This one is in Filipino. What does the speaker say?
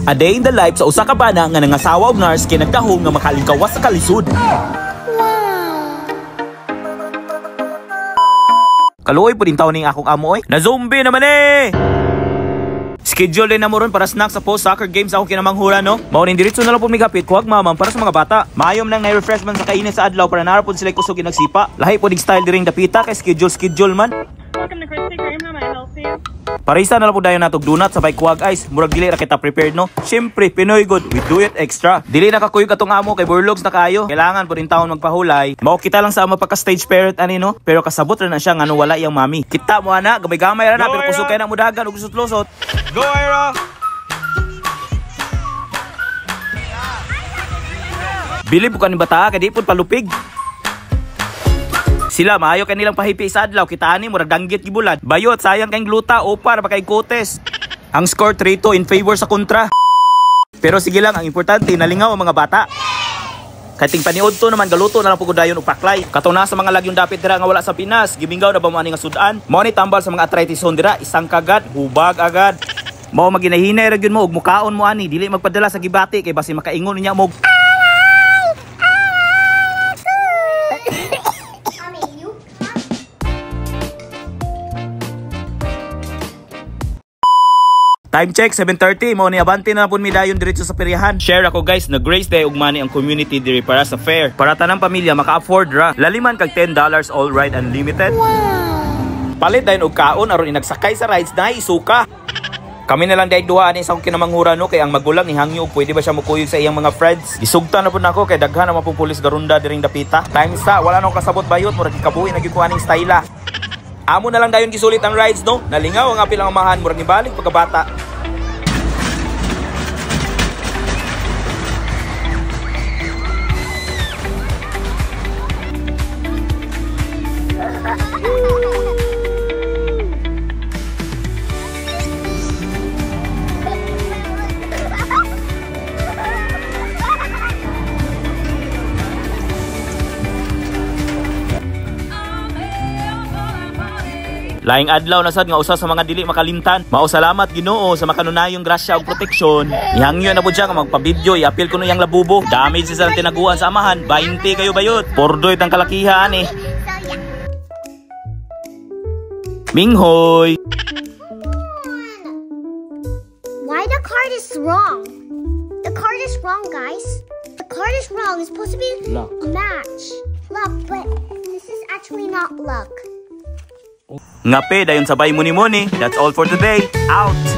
A day in the life sa usa ka bana nga nangasawa og nurse kay nagkahom nga makalingkawas sa kalisod. Kaluoy po din taon ning akong amo oy. Na zombie naman eh. Schedule din na mo ron para snack sa post-soccer games ako kinamanghura no. Mao ning diretso na lang po migapit kuwag mamam para sa mga bata. Maayom nang na-refreshment sa kainin sa adlaw para narapod sila kusog nagsipa. Lahi po dig style diring dapita kay schedule man. Welcome to Krispy Kreme. How may I help you? Parisa na lang po dayon natog donut sabay kuwag ice. Murag dili ra kita prepared no. Syempre Pinoy good, we do it extra. Dili na kakuyog atong amo kay burlogs na kayo. Kailangan po rin taon magpahulay. Mao kita lang sa ama pagka stage parent ani no. Pero kasabot ra na siya ngano wala iyang mami. Kita mo ana, gamay-gamay ra na pero kusog kay na mudagan og lusot-lusot. Go Ira! Bili bukan ni bata kay di pud palupig. Sila maayo kay nilang pahipi sa adlaw kita ani murag danggit gibulan. Bayot sayang kay gluta o para ba kay kotes. Ang score 3-2 in favor sa kontra. Pero sige lang, ang importante nalingaw ang mga bata. Kating paniod to naman galuto na lang pugod dayon og paklay. Katuna sa mga lagyong dapit dira nga wala sa Pinas, gibingaw na ba mo ani nga sudan. Mao ni tambal sa mga arthritis dira, isang kagat, hubag agad. Mao maginahinay ra gyud mo og mukaon mo ani, dili magpadala sa gibati kay basi makaingon niya mo. Time check 7:30 mo ni abante na pud mi dayon diretso sa peryahan. Share ako guys, nag-grace day ug money ang community diri para sa fair. Para tanang pamilya maka-afford ra. Laliman kag $10 all ride unlimited. Wow. Palit dayon og kaon aron inagsakay sa rides na isuka. Kami na lang daig duha ani sa akong kinamanghura no kay ang magulang ni hangyo pwede ba siya mukuyog sa iyang mga friends. Gisugtan na pud nako kay daghan na mapong pulis garunda diring dapita. Time sa wala nang kasabot bayot murag ikabuhi na gyud ko aning styla. Amo na lang dayon gisulit ang rides no. Nalingaw ang apil ang amahan murag nibalik pagkabata. Laing adlaw na sad nga usa sa mga dili makalimtan. Mao salamat Ginoo sa makanunayong grasya ug proteksyon. Ihangyo na pud siya nga magpa-video i-appeal kuno yang labubo. Damage sa tinaguan sa amahan. 20 kayo bayot. Pordoy tang kalakihan eh. Minghoy. Why the card is wrong? The card is wrong, guys. The card is wrong. It's supposed to be luck. Match. Luck, but this is actually not luck. Ngape dayon sabay muni-muni. That's all for today. Out.